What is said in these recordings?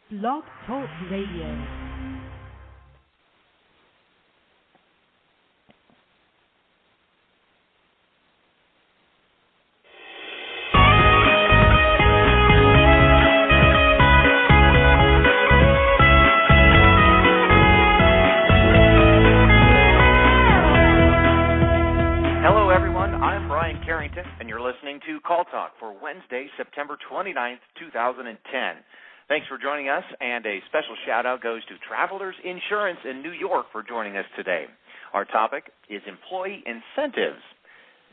Blog Talk Radio. And you're listening to Call Talk for Wednesday, September 29th, 2010. Thanks for joining us, and a special shout-out goes to Travelers Insurance in New York for joining us today. Our topic is employee incentives.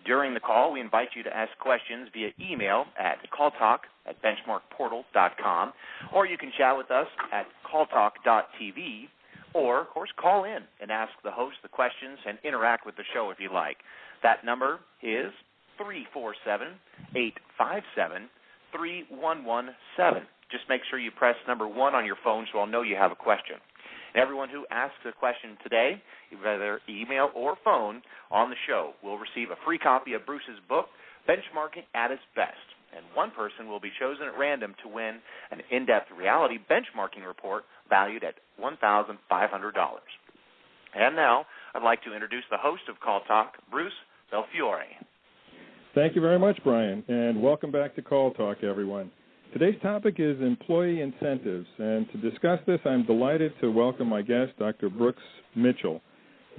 During the call, we invite you to ask questions via email at calltalk@benchmarkportal.com, or you can chat with us at calltalk.tv, or, of course, call in and ask the host the questions and interact with the show if you like. That number is 347-857-3117. Just make sure you press number 1 on your phone so I'll know you have a question. And everyone who asks a question today, whether email or phone, on the show will receive a free copy of Bruce's book, Benchmarking at Its Best. And one person will be chosen at random to win an in-depth reality benchmarking report valued at $1,500. And now I'd like to introduce the host of Call Talk, Bruce Belfiore. Thank you very much, Brian, and welcome back to Call Talk, everyone. Today's topic is employee incentives, and to discuss this, I'm delighted to welcome my guest, Dr. Brooks Mitchell.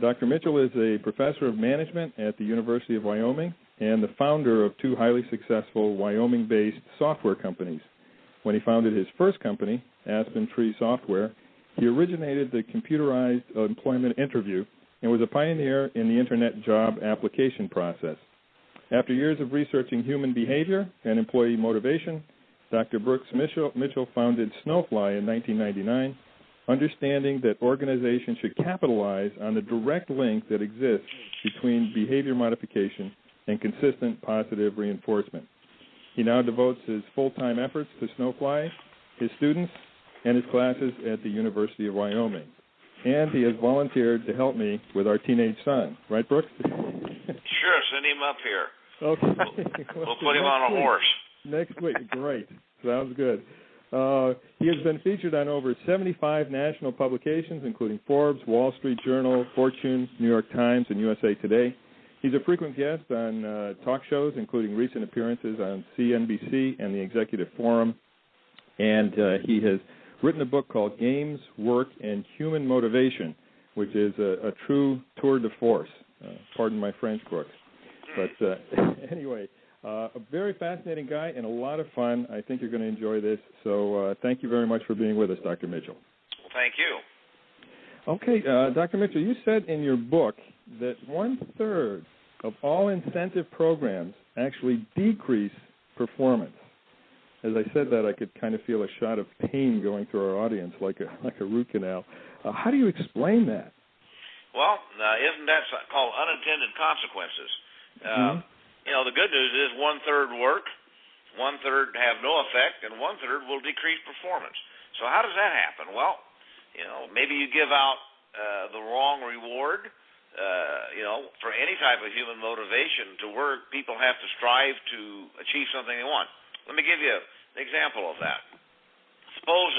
Dr. Mitchell is a professor of management at the University of Wyoming and the founder of 2 highly successful Wyoming-based software companies. When he founded his first company, Aspen Tree Software, he originated the computerized employment interview and was a pioneer in the Internet job application process. After years of researching human behavior and employee motivation, Dr. Brooks Mitchell founded Snowfly in 1999, understanding that organizations should capitalize on the direct link that exists between behavior modification and consistent positive reinforcement. He now devotes his full-time efforts to Snowfly, his students, and his classes at the University of Wyoming. And he has volunteered to help me with our teenage son. Right, Brooks? Sure, send him up here. Okay. We'll put him on a horse. Next week. Great. Sounds good. He has been featured on over 75 national publications, including Forbes, Wall Street Journal, Fortune, New York Times, and USA Today. He's a frequent guest on talk shows, including recent appearances on CNBC and the Executive Forum. And he has written a book called Games, Work, and Human Motivation, which is a true tour de force. Pardon my French, Brooks. But anyway, a very fascinating guy and a lot of fun. I think you're going to enjoy this. So thank you very much for being with us, Dr. Mitchell. Well, thank you. Okay, Dr. Mitchell, you said in your book that 1/3 of all incentive programs actually decrease performance. As I said that, I could kind of feel a shot of pain going through our audience, like a root canal. How do you explain that? Well, isn't that called unintended consequences? You know, the good news is 1/3 work, 1/3 have no effect, and 1/3 will decrease performance. So how does that happen? Well, you know, maybe you give out the wrong reward. You know, for any type of human motivation to work, people have to strive to achieve something they want. Let me give you an example of that. Suppose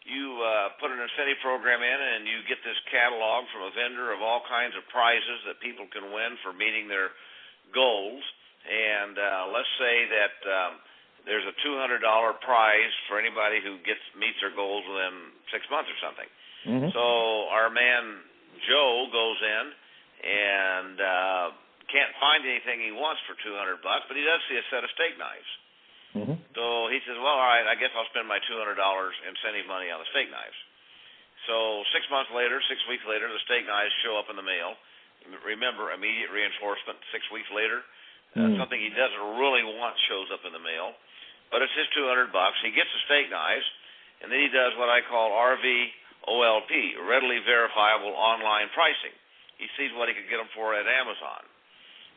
you put an incentive program in and you get this catalog from a vendor of all kinds of prizes that people can win for meeting their goals. And let's say that there's a $200 prize for anybody who meets their goals within 6 months or something. Mm-hmm. So our man Joe goes in and can't find anything he wants for $200, but he does see a set of steak knives. Mm-hmm. So he says, well, all right, I guess I'll spend my $200 incentive money on the steak knives. So 6 months later, 6 weeks later, the steak knives show up in the mail. Remember, immediate reinforcement. 6 weeks later, something he doesn't really want shows up in the mail. But it's his $200. He gets the steak knives, and then he does what I call RVOLP, readily verifiable online pricing. He sees what he could get them for at Amazon.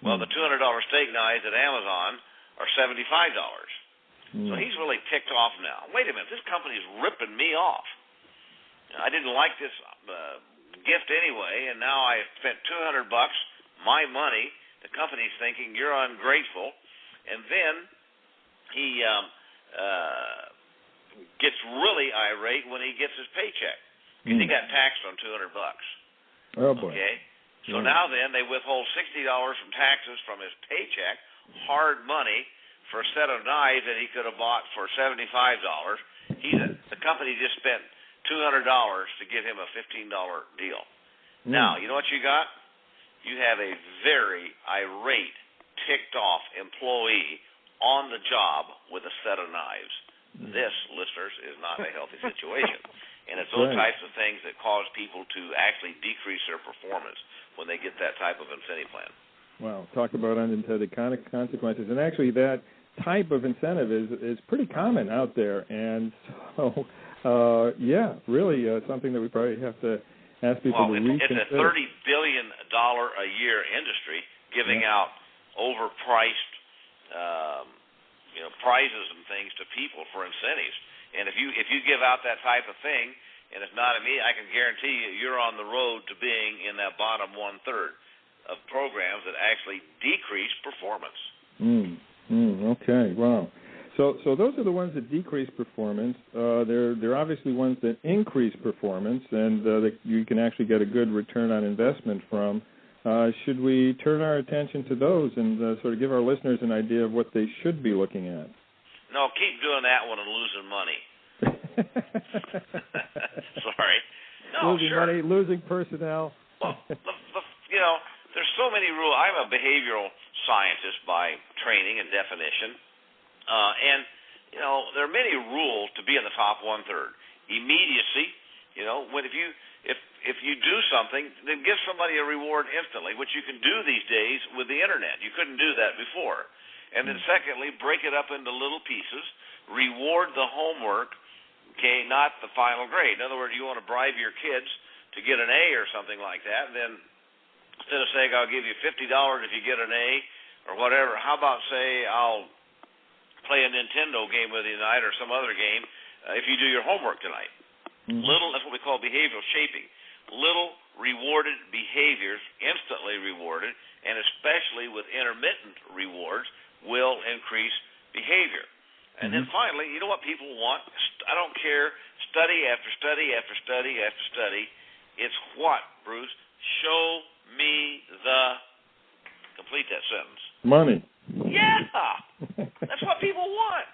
Well, the $200 steak knives at Amazon are $75. So he's really ticked off now. Wait a minute, this company's ripping me off. I didn't like this gift anyway, and now I spent $200, my money. The company's thinking you're ungrateful, and then he gets really irate when he gets his paycheck because he got taxed on $200. Oh boy. Okay. So now then they withhold $60 from taxes from his paycheck, hard money, for a set of knives that he could have bought for $75. The company just spent $200 to get him a $15 deal. Now, you know what you got? You have a very irate, ticked-off employee on the job with a set of knives. This, listeners, is not a healthy situation. And it's those types of things that cause people to actually decrease their performance when they get that type of incentive plan. Wow, talk about unintended consequences. And actually that type of incentive is pretty common out there. And so, really something that we probably have to ask people to reconsider. It's a $30 billion a year industry giving out overpriced prizes and things to people for incentives. And if you give out that type of thing, and it's not immediate, I can guarantee you're on the road to being in that bottom 1/3 of programs that actually decrease performance. Okay. Wow. So those are the ones that decrease performance. They're obviously ones that increase performance, and that you can actually get a good return on investment from. Should we turn our attention to those and sort of give our listeners an idea of what they should be looking at? No, keep doing that one and losing money. Sorry. No, losing sure. money, losing personnel. Well, there's so many rules. I'm a behavioral scientist by training and definition, and there are many rules to be in the top 1/3. Immediacy. If you do something, then give somebody a reward instantly, which you can do these days with the internet. You couldn't do that before. And then secondly, break it up into little pieces. Reward the homework, okay, not the final grade. In other words, you want to bribe your kids to get an A or something like that, then instead of saying I'll give you $50 if you get an A or whatever, how about say I'll play a Nintendo game with you tonight or some other game if you do your homework tonight. That's what we call behavioral shaping. Little rewarded behaviors, instantly rewarded, and especially with intermittent rewards, will increase behavior. And then finally, you know what people want? I don't care, study after study after study after study. It's what, Bruce? Show me the... Complete that sentence. Money. Yeah! That's what people want.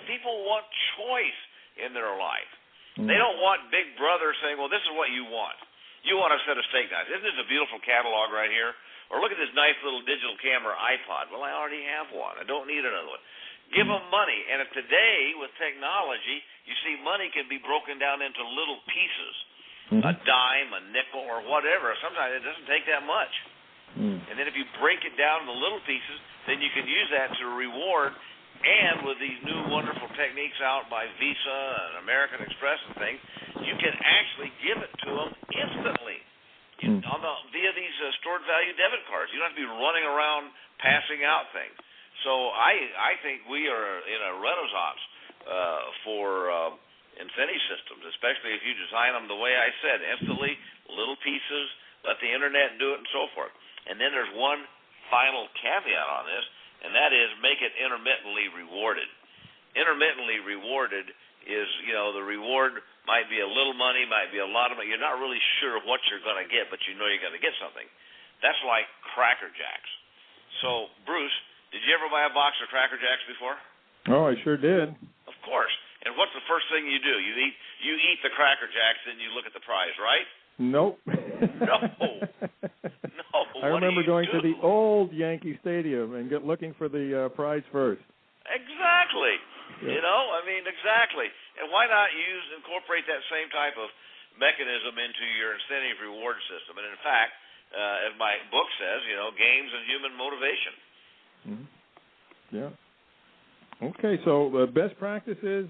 People want choice in their life. They don't want Big Brother saying, well, this is what you want. You want a set of steak knives. Isn't this a beautiful catalog right here? Or look at this nice little digital camera iPod. Well, I already have one. I don't need another one. Give them money. And if today, with technology, you see money can be broken down into little pieces, a dime, a nickel, or whatever. Sometimes it doesn't take that much. And then if you break it down into little pieces, then you can use that to reward. And with these new wonderful techniques out by Visa and American Express and things, you can actually give it to them instantly via these stored value debit cards. You don't have to be running around passing out things. So I think we are in a renaissance for incentive systems, especially if you design them the way I said, instantly, little pieces, let the internet do it, and so forth. And then there's one final caveat on this, and that is make it intermittently rewarded. Intermittently rewarded is, the reward might be a little money, might be a lot of money. You're not really sure what you're going to get, but you know you're going to get something. That's like Cracker Jacks. So, Bruce, did you ever buy a box of Cracker Jacks before? Oh, I sure did. Of course. And what's the first thing you do? You eat the Cracker Jacks, then you look at the prize, right? Nope. No. I remember going to the old Yankee Stadium and looking for the prize first. Exactly. Yep. Exactly. And why not incorporate that same type of mechanism into your incentive reward system? And in fact, as my book says, games and human motivation. Yeah. Okay, so best practices,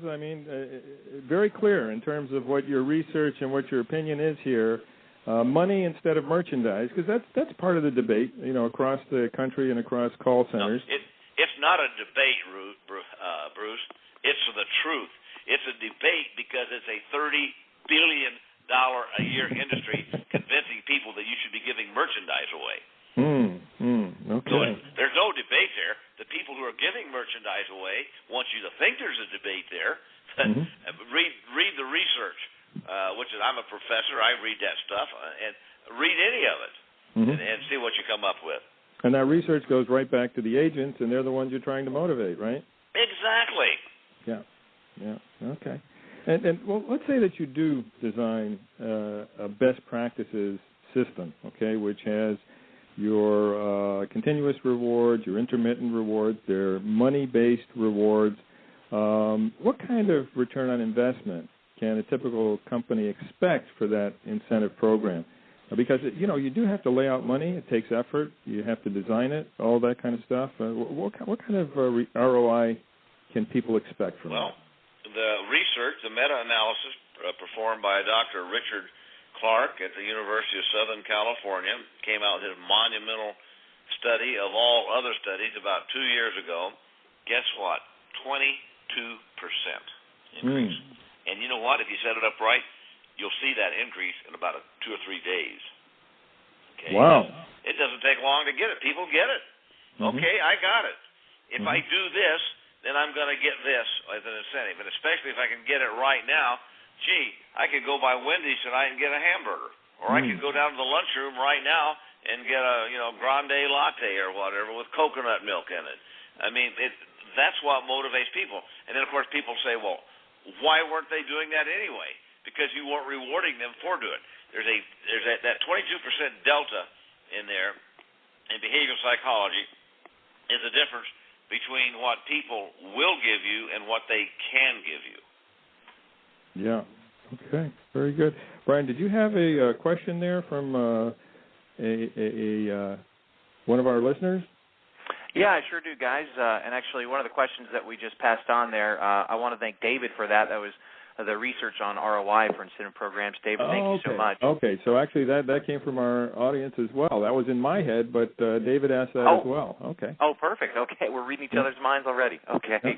very clear in terms of what your research and what your opinion is here. Money instead of merchandise, because that's part of the debate, across the country and across call centers. No, it's not a debate, Bruce. It's the truth. It's a debate because it's a $30 billion a year industry convincing people that you should be giving merchandise away. Okay. So there's no debate there. The people who are giving merchandise away want you to think there's a debate there. Read the research, which is, I'm a professor. I read that stuff, and read any of it and see what you come up with. And that research goes right back to the agents, and they're the ones you're trying to motivate, right? Exactly. Yeah. Okay. And well, let's say that you do design a best practices system, okay, which has your continuous rewards, your intermittent rewards, their money-based rewards. What kind of return on investment can a typical company expect for that incentive program? Because, you do have to lay out money. It takes effort. You have to design it, all that kind of stuff. What kind of ROI can people expect from that? The research, the meta-analysis performed by Dr. Richard Clark at the University of Southern California came out with his monumental study of all other studies about 2 years ago. Guess what? 22% increase. And you know what? If you set it up right, you'll see that increase in about 2 or 3 days. Okay? Wow. It doesn't take long to get it. People get it. Okay, I got it. If I do this, then I'm going to get this as an incentive. And especially if I can get it right now, I could go by Wendy's tonight and get a hamburger. Or I could go down to the lunchroom right now and get a grande latte or whatever with coconut milk in it. I mean, that's what motivates people. And then, of course, people say, well, why weren't they doing that anyway? Because you weren't rewarding them for doing it. There's that 22% delta in there in behavioral psychology is the difference between what people will give you and what they can give you. Yeah. Okay. Very good. Brian, did you have a question there from one of our listeners? Yeah, I sure do, guys. And actually, one of the questions that we just passed on there, I want to thank David for that. That was the research on ROI for incentive programs. David, thank you so much. Okay, so actually that came from our audience as well. That was in my head, but David asked that as well. Okay. Oh, perfect. Okay, we're reading each other's minds already. Okay. Yeah.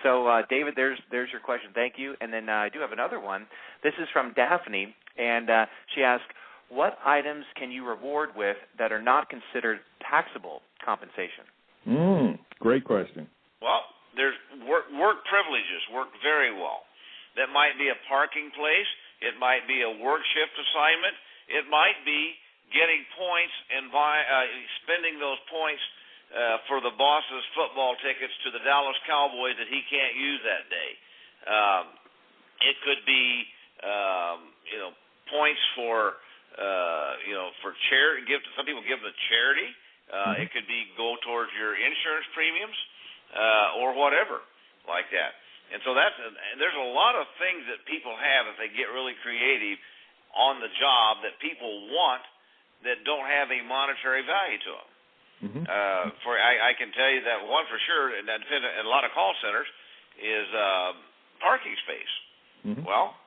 So, David, there's your question. Thank you. And then I do have another one. This is from Daphne, and she asked, what items can you reward with that are not considered taxable compensation? Great question. Well, there's work privileges work very well. That might be a parking place. It might be a work shift assignment. It might be getting points and spending those points for the boss's football tickets to the Dallas Cowboys that he can't use that day. It could be, points for charity. Some people give them to charity. It could be go towards your insurance premiums or whatever like that. And so there's a lot of things that people have if they get really creative on the job that people want that don't have a monetary value to them. I can tell you that one for sure, and that depends on a lot of call centers, is parking space. Well,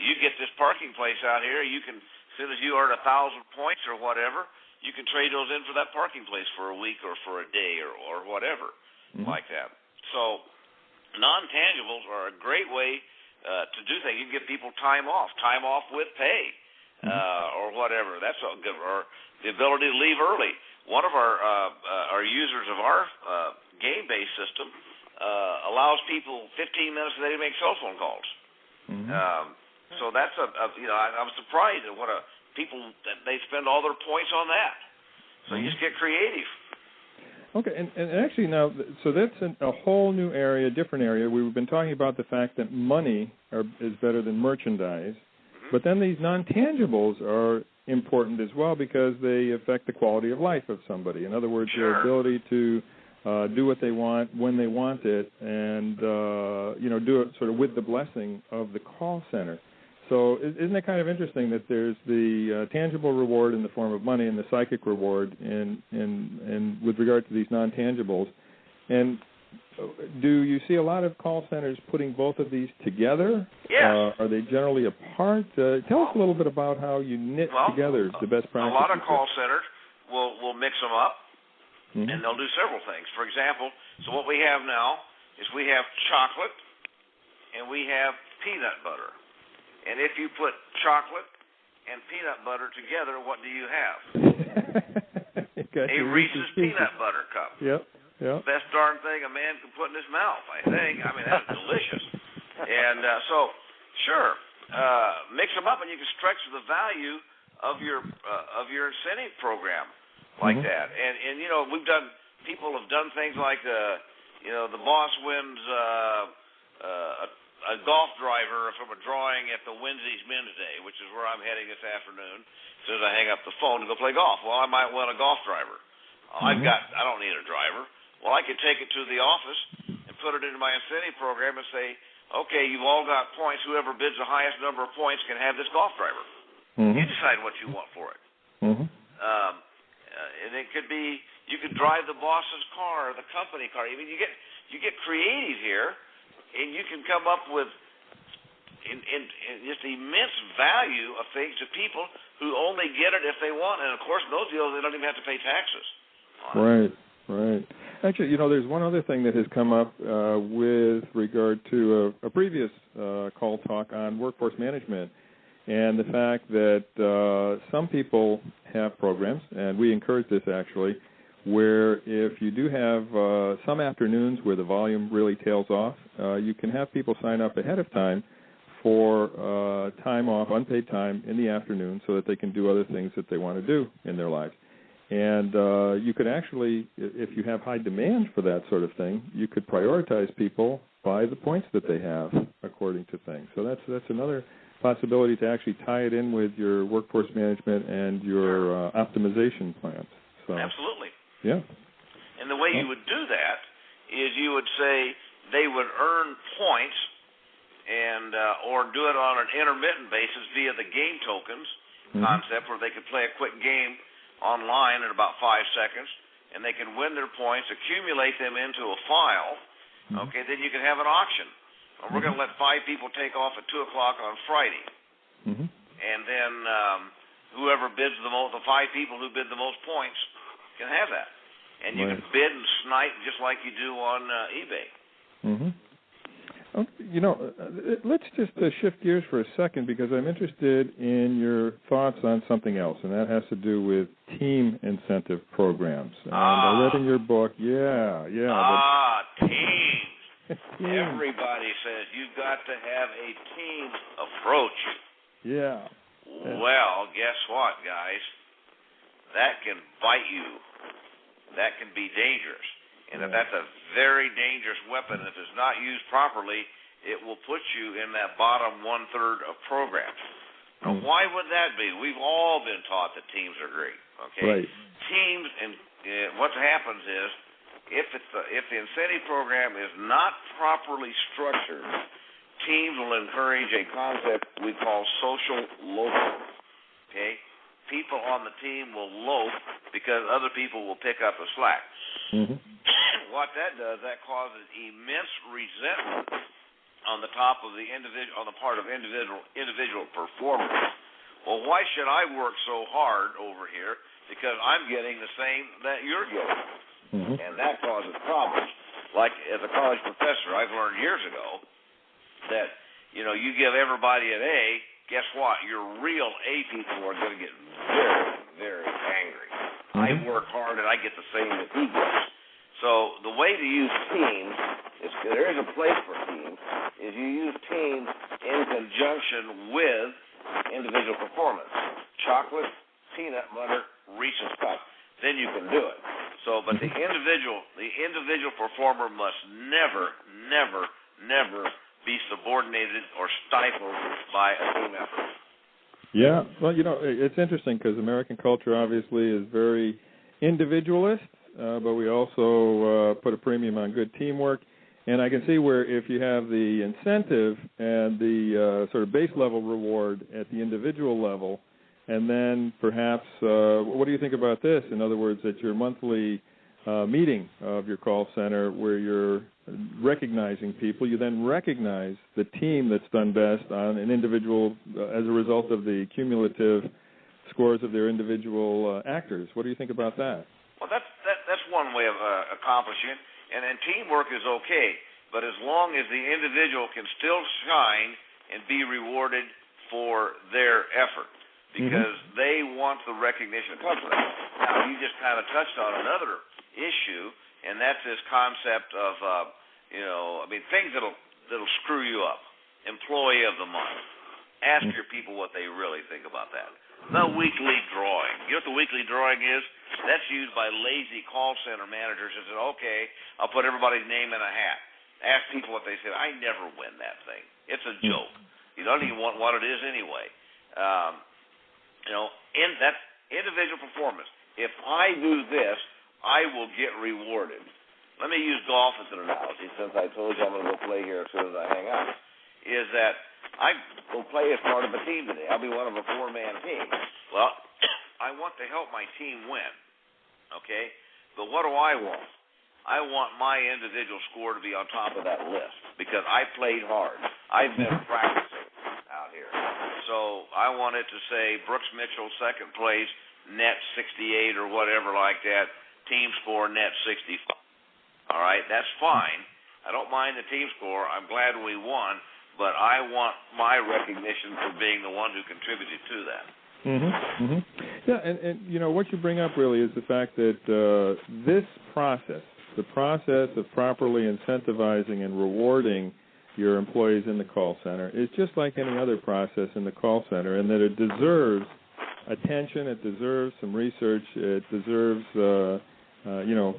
you get this parking place out here, you can, as soon as you earn 1,000 points or whatever, you can trade those in for that parking place for a week or for a day or whatever like that. So non-tangibles are a great way to do things. You can give people time off with pay or whatever. That's all good. Or the ability to leave early. One of our users of our game-based system allows people 15 minutes a day to make cell phone calls. So that's I'm surprised at what people that they spend all their points on that. So you just get creative. Okay, and actually now, so that's a whole new area, different area. We've been talking about the fact that money is better than merchandise, but then these non-tangibles are important as well because they affect the quality of life of somebody. In other words, their ability to do what they want when they want it and, do it sort of with the blessing of the call center. So isn't it kind of interesting that there's the tangible reward in the form of money and the psychic reward in with regard to these non-tangibles? And do you see a lot of call centers putting both of these together? Yes. Are they generally apart? Tell us a little bit about how you knit together the best practices. A lot of call centers will mix them up, and they'll do several things. For example, so what we have now is we have chocolate and we have peanut butter. And if you put chocolate and peanut butter together, what do you have? A Reese's peanut butter cup. Yep. Best darn thing a man can put in his mouth, I think. I mean, that's delicious. And so, sure, mix them up, and you can stretch the value of your incentive program like that. And you know, people have done things like the boss wins a golf driver from a drawing at the Wednesday's Men's Day, which is where I'm heading this afternoon. As soon as I hang up the phone to go play golf, well, I might win a golf driver. I don't need a driver. Well, I could take it to the office and put it into my incentive program and say, okay, you've all got points. Whoever bids the highest number of points can have this golf driver. You decide what you want for it. And it could be you could drive the boss's car, the company car. I mean, you get creative here, and you can come up with in just immense value of things to people who only get it if they want. And of course, in those deals, they don't even have to pay taxes. Right. Actually, you know, there's one other thing that has come up with regard to a previous call talk on workforce management, and the fact that some people have programs, and we encourage this actually, where if you do have some afternoons where the volume really tails off, you can have people sign up ahead of time for time off, unpaid time in the afternoon, so that they can do other things that they want to do in their lives. And you could actually, if you have high demand for that sort of thing, you could prioritize people by the points that they have according to things. So that's another possibility to actually tie it in with your workforce management and your optimization plans. So, absolutely. Yeah. And the way you would do that is you would say they would earn points and or do it on an intermittent basis via the game tokens concept, where they could play a quick game online in about 5 seconds, and they can win their points, accumulate them into a file. Okay, then you can have an auction. We're going to let 5 people take off at 2 o'clock on Friday. And then whoever bids the most, the 5 people who bid the most points can have that. And you can bid and snipe just like you do on eBay. You know, let's just shift gears for a second, because I'm interested in your thoughts on something else, and that has to do with team incentive programs. And I read in your book, teams. Everybody says you've got to have a team approach. Yeah. Well, guess what, guys? That can bite you. That can be dangerous. And if that's a very dangerous weapon, if it's not used properly, it will put you in that bottom 1/3 of programs. Now, why would that be? We've all been taught that teams are great. Okay, right. Teams, and what happens is, if the incentive program is not properly structured, teams will encourage a concept we call social loafing. Okay, people on the team will loaf because other people will pick up the slack. What that does, that causes immense resentment on the part of individual performers. Well, why should I work so hard over here? Because I'm getting the same that you're getting. And that causes problems. Like, as a college professor, I've learned years ago that, you know, you give everybody an A, guess what? Your real A people are going to get very, very angry. I work hard and I get the same that he gets. So the way to use teams, there is a place for teams, is you use teams in conjunction with individual performance. Chocolate, peanut butter, Reese's Cup. Then you can do it. So, but the individual performer must never be subordinated or stifled by a team effort. Yeah, well, you know, it's interesting because American culture obviously is very individualist. But we also put a premium on good teamwork. And I can see where if you have the incentive and the sort of base level reward at the individual level, and then perhaps, what do you think about this? In other words, at your monthly meeting of your call center where you're recognizing people, you then recognize the team that's done best on an individual as a result of the cumulative scores of their individual actors. What do you think about that? Well, that's one way of accomplishing it, and then teamwork is okay. But as long as the individual can still shine and be rewarded for their effort, because they want the recognition that comes from that. Now, you just kind of touched on another issue, and that's this concept of, things that'll screw you up. Employee of the Month. Ask your people what they really think about that. The weekly drawing. You know what the weekly drawing is? That's used by lazy call center managers who say, okay, I'll put everybody's name in a hat. Ask people what they said. I never win that thing. It's a joke. You don't even want what it is anyway. That's individual performance. If I do this, I will get rewarded. Let me use golf as an analogy, since I told you I'm going to go play here as soon as I hang up, is that I will play as part of a team today. I'll be one of a 4-man team. Well, I want to help my team win, okay? But what do I want? I want my individual score to be on top of that list because I played hard. I've been practicing out here. So I want it to say Brooks Mitchell, second place, net 68 or whatever like that, team score net 65. All right, that's fine. I don't mind the team score. I'm glad we won, but I want my recognition for being the one who contributed to that. Yeah, and what you bring up really is the fact that this process, the process of properly incentivizing and rewarding your employees in the call center, is just like any other process in the call center, and that it deserves attention, it deserves some research, it deserves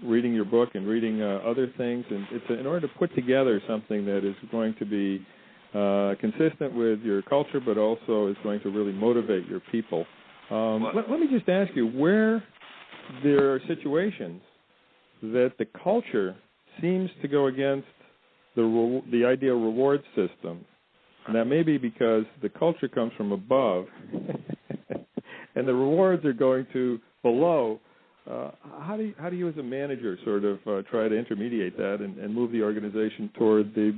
reading your book and reading other things, and it's in order to put together something that is going to be consistent with your culture, but also is going to really motivate your people. Let me just ask you, where there are situations that the culture seems to go against the ideal reward system, and that may be because the culture comes from above, and the rewards are going to below. How do you as a manager sort of try to intermediate that and move the organization toward the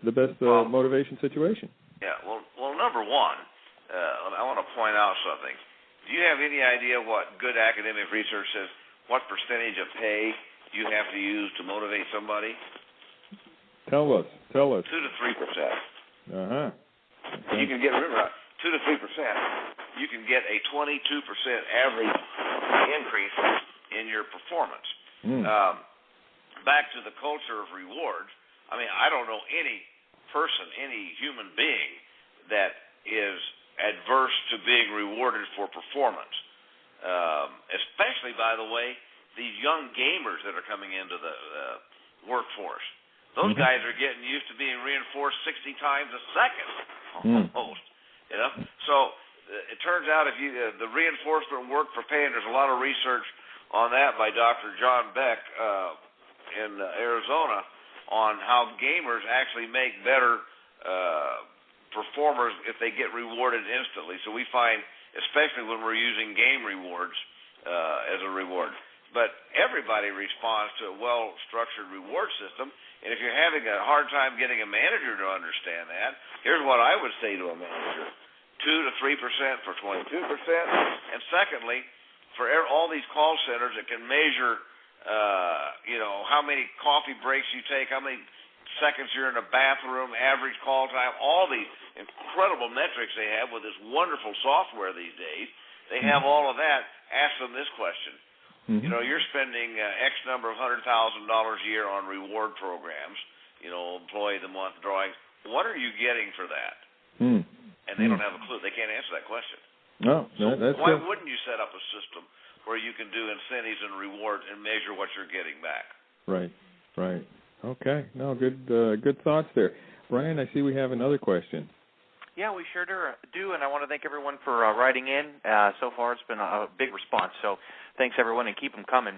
best motivation situation? Yeah, well, number one, I want to point out something. Do you have any idea what good academic research says? What percentage of pay you have to use to motivate somebody? Tell us. 2 to 3%. Okay. You can get 2 to 3%. You can get a 22% average increase in your performance. Back to the culture of rewards. I mean, I don't know any person, any human being that is adverse to being rewarded for performance. Especially, by the way, these young gamers that are coming into the workforce. Those guys are getting used to being reinforced 60 times a second, almost. So it turns out if the reinforcement work for pay, and there's a lot of research on that by Dr. John Beck in Arizona on how gamers actually make better performers if they get rewarded instantly. So we find, especially when we're using game rewards as a reward. But everybody responds to a well-structured reward system, and if you're having a hard time getting a manager to understand that, here's what I would say to a manager. 2 to 3% for 22%, and secondly, for all these call centers that can measure, how many coffee breaks you take, how many seconds you're in a bathroom, average call time, all these incredible metrics they have with this wonderful software these days. They have all of that. Ask them this question. You're spending X number of $100,000 a year on reward programs, employee of the month drawings. What are you getting for that? And they don't have a clue. They can't answer that question. Why wouldn't you set up a system where you can do incentives and rewards and measure what you're getting back? Right. Okay. No, good thoughts there. Brian, I see we have another question. Yeah, we sure do, and I want to thank everyone for writing in. So far, it's been a big response, so thanks, everyone, and keep them coming.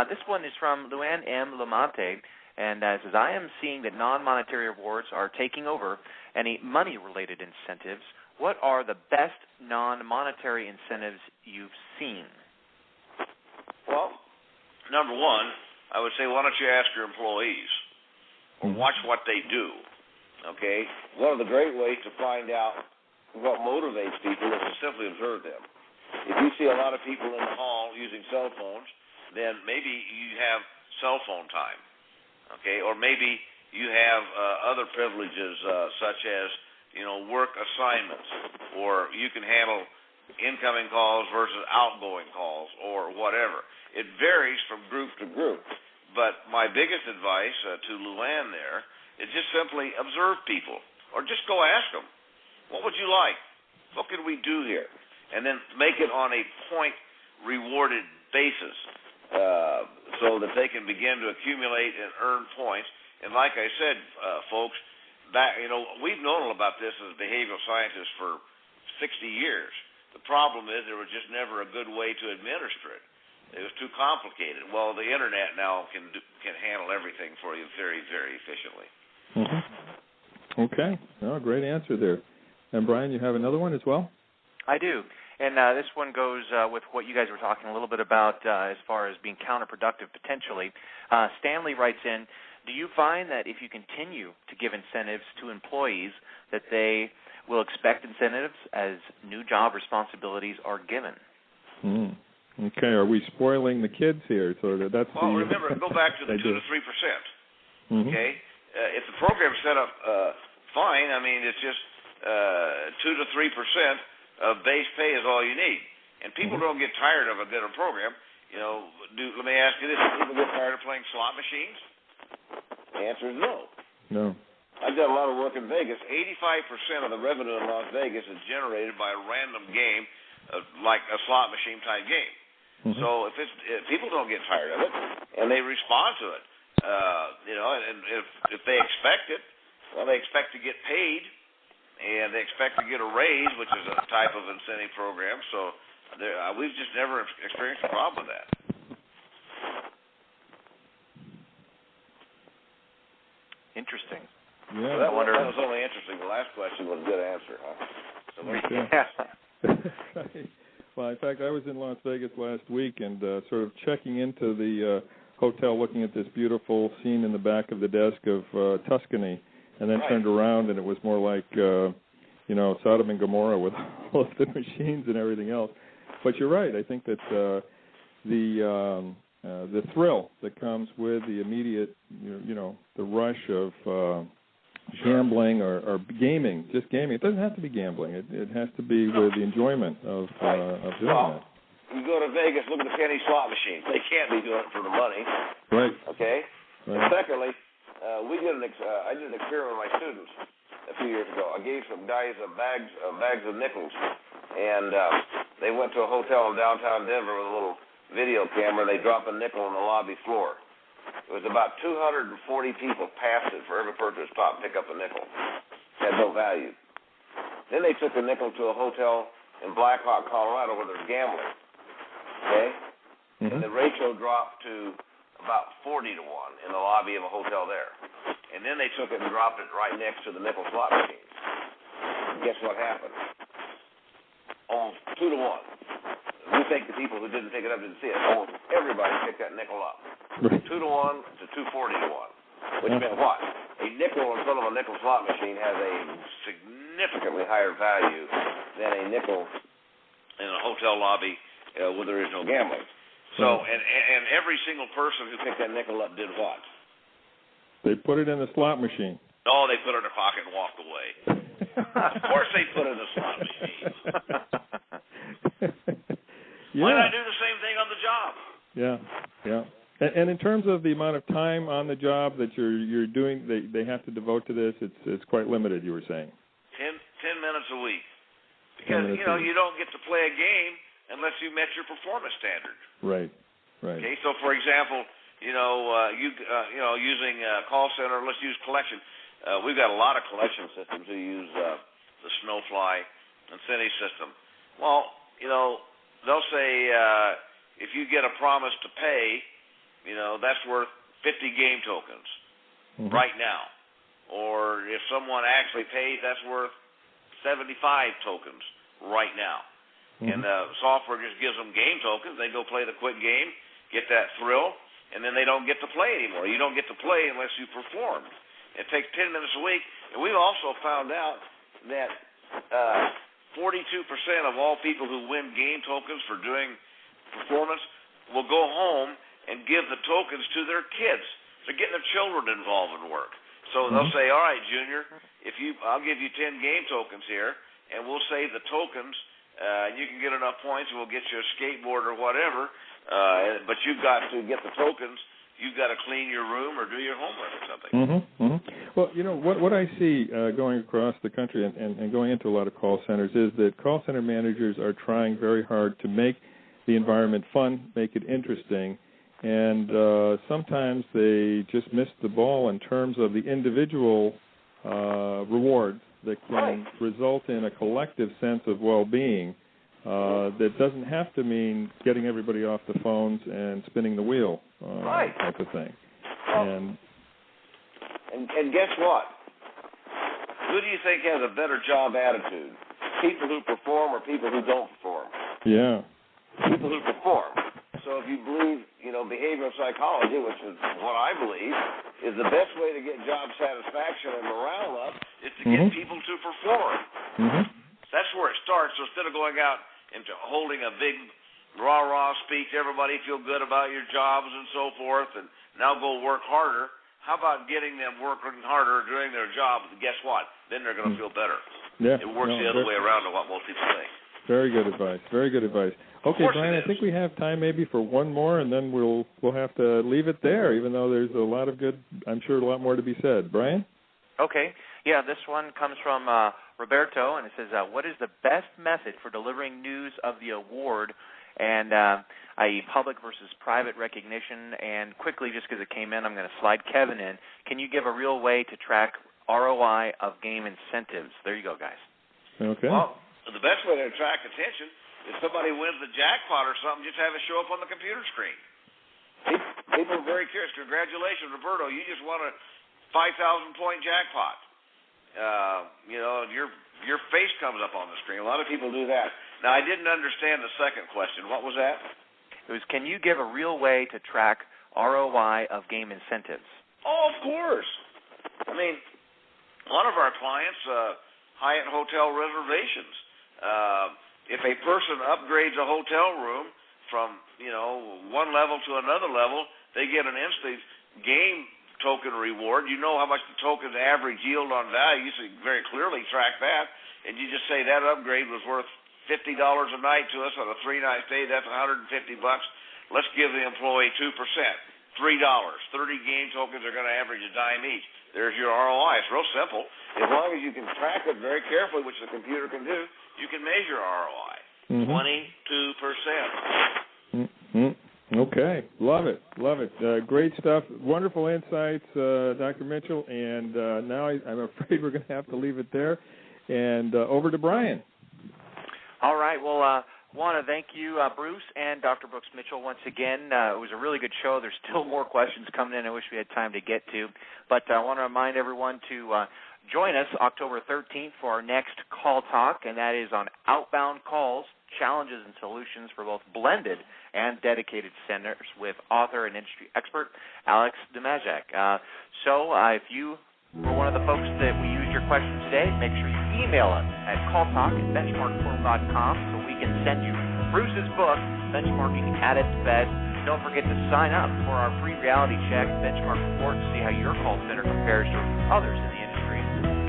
This one is from Luann M. Lamonte, and says, I am seeing that non-monetary rewards are taking over any money-related incentives. What are the best non-monetary incentives you've seen? Well, number one, I would say, why don't you ask your employees or watch what they do? Okay, one of the great ways to find out what motivates people is to simply observe them. If you see a lot of people in the hall using cell phones, then maybe you have cell phone time, okay? Or maybe you have other privileges such as, work assignments, or you can handle incoming calls versus outgoing calls or whatever. It varies from group to group. But my biggest advice to Luann there is just simply observe people, or just go ask them, what would you like? What could we do here? And then make it on a point-rewarded basis so that they can begin to accumulate and earn points. And like I said, folks, we've known about this as behavioral scientists for 60 years. The problem is there was just never a good way to administer it. It was too complicated. Well, the Internet now can handle everything for you very, very efficiently. Mm-hmm. Okay. Oh, great answer there. And, Brian, you have another one as well? I do. And this one goes with what you guys were talking a little bit about as far as being counterproductive potentially. Stanley writes in, do you find that if you continue to give incentives to employees that they will expect incentives as new job responsibilities are given? Okay. Are we spoiling the kids here? So that's remember, go back to the 2 to 3%. Okay? If the program's set up fine, I mean, it's just 2 to 3% of base pay is all you need. And people don't get tired of a good program. Let me ask you this. Do people get tired of playing slot machines? The answer is no. No. I've done a lot of work in Vegas. 85% of the revenue in Las Vegas is generated by a random game, like a slot machine type game. So if people don't get tired of it, and they respond to it, and if they expect it, well, they expect to get paid, and they expect to get a raise, which is a type of incentive program. So we've just never experienced a problem with that. Interesting. Yeah, well, that was only interesting. The last question was a good answer, huh? Okay. Well, in fact, I was in Las Vegas last week and sort of checking into the hotel, looking at this beautiful scene in the back of the desk of Tuscany, and then turned around and it was more like, Sodom and Gomorrah with all of the machines and everything else. But you're right. I think that the thrill that comes with the immediate, the rush of gambling or gaming, just gaming. It doesn't have to be gambling. It has to be with the enjoyment of doing that. You go to Vegas, look at the penny slot machines. They can't be doing it for the money. Right. Okay? Right. And secondly, I did an experiment with my students a few years ago. I gave some guys bags of nickels, and they went to a hotel in downtown Denver with a little video camera, and they dropped a nickel on the lobby floor. It was about 240 people passed it for every person to stop and pick up a nickel. It had no value. Then they took a nickel to a hotel in Black Hawk, Colorado, where there's gambling. Okay? And the ratio dropped to about 40 to 1 in the lobby of a hotel there. And then they took it and dropped it right next to the nickel slot machine. And guess what happened? Almost 2 to 1. We think the people who didn't pick it up didn't see it. Almost everybody picked that nickel up. 2 to 1 to 240 to 1. Which meant what? A nickel in front of a nickel slot machine has a significantly higher value than a nickel in a hotel lobby where there is no gambling. So, and every single person who picked that nickel up did what? They put it in the slot machine. No, they put it in their pocket and walked away. Of course they put it in the slot machine. Why not do the same thing on the job? Yeah. And in terms of the amount of time on the job that you're doing, they have to devote to this, it's quite limited, you were saying. 10 minutes a week. Because, you don't get to play a game unless you met your performance standard. Right. Okay, so for example, using call center, let's use collection. We've got a lot of collection systems who use the Snowfly incentive system. Well, they'll say if you get a promise to pay, that's worth 50 game tokens right now. Or if someone actually pays, that's worth 75 tokens right now. And the software just gives them game tokens. They go play the quick game, get that thrill, and then they don't get to play anymore. You don't get to play unless you perform. It takes 10 minutes a week. And we've also found out that 42% of all people who win game tokens for doing performance will go home and give the tokens to their kids. They're getting their children involved in work. So they'll say, all right, Junior, I'll give you 10 game tokens here, and we'll save the tokens. You can get enough points, and we'll get you a skateboard or whatever. But you've got to get the tokens you've got to clean your room or do your homework or something. Mm-hmm, mm-hmm. Well, what I see going across the country and going into a lot of call centers is that call center managers are trying very hard to make the environment fun, make it interesting, and sometimes they just miss the ball in terms of the individual rewards that can result in a collective sense of well-being that doesn't have to mean getting everybody off the phones and spinning the wheel type of thing. And guess what? Who do you think has a better job attitude? People who perform or people who don't perform? Yeah. People who perform. So if you believe, behavioral psychology, which is what I believe, is the best way to get job satisfaction and morale up is to get people to perform. Mm-hmm. That's where it starts. So instead of going out into holding a big rah-rah speech, everybody feel good about your jobs and so forth, and now go work harder, how about getting them working harder, doing their job, and guess what? Then they're going to feel better. Yeah. It works the other way around to what most people think. Very good advice. Very good advice. Okay, Brian, I think we have time maybe for one more, and then we'll have to leave it there, even though there's a lot of good, I'm sure a lot more to be said. Brian? Okay. Yeah, this one comes from Roberto, and it says, what is the best method for delivering news of the award, and i.e. public versus private recognition? And quickly, just because it came in, I'm going to slide Kevin in. Can you give a real way to track ROI of game incentives? There you go, guys. Okay. Well, the best way to attract attention is somebody wins the jackpot or something, just have it show up on the computer screen. People are very curious. Congratulations, Roberto, you just won a 5,000-point jackpot. Your face comes up on the screen. A lot of people do that. Now, I didn't understand the second question. What was that? It was, can you give a real way to track ROI of game incentives? Oh, of course. I mean, one of our clients, Hyatt Hotel Reservations, if a person upgrades a hotel room from, one level to another level, they get an instant game token reward. You know how much the token's average yield on value, so you can very clearly track that. And you just say that upgrade was worth $50 a night to us on a 3-night stay. That's $150. Let's give the employee 2%, $3. 30 game tokens are going to average a dime each. There's your ROI. It's real simple. As long as you can track it very carefully, which the computer can do, you can measure ROI. 22%. Okay. Love it. Great stuff. Wonderful insights, Dr. Mitchell. And now I'm afraid we're going to have to leave it there. And over to Brian. All right. Well, want to thank you, Bruce and Dr. Brooks Mitchell, once again. It was a really good show. There's still more questions coming in I wish we had time to get to. But I want to remind everyone to join us October 13th for our next Call Talk, and that is on outbound calls, challenges and solutions for both blended and dedicated centers with author and industry expert Alex Demajak. So if you were one of the folks that we used your question today, make sure you email us at calltalk@benchmarkportal.com so we can send you Bruce's book, Benchmarking at its Best. Don't forget to sign up for our free reality check, Benchmark Report, to see how your call center compares to others in the industry.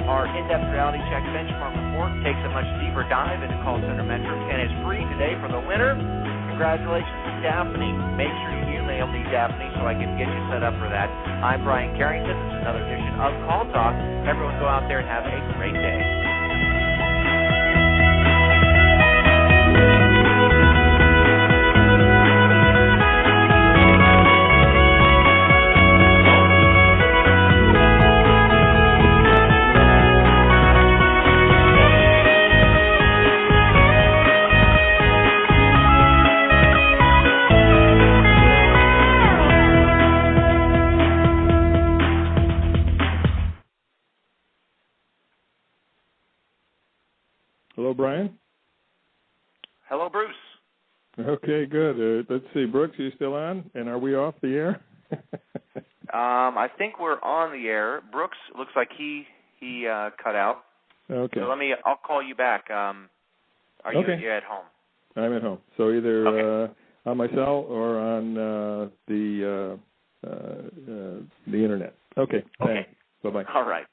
Our in-depth reality check, Benchmark Report, takes a much deeper dive into call center metrics and is free today for the winner. Congratulations to Daphne. Make sure you email me, Daphne, so I can get you set up for that. I'm Brian Carrington. This is another edition of Call Talk. Everyone go out there and have a great day. Hello, Brian. Hello, Bruce. Okay, good. Let's see. Brooks, are you still on? And are we off the air? I think we're on the air. Brooks looks like he cut out. Okay. So I'll call you back. Are you at home? I'm at home. So either on my cell or on the internet. Okay. Okay. Bye-bye. All right.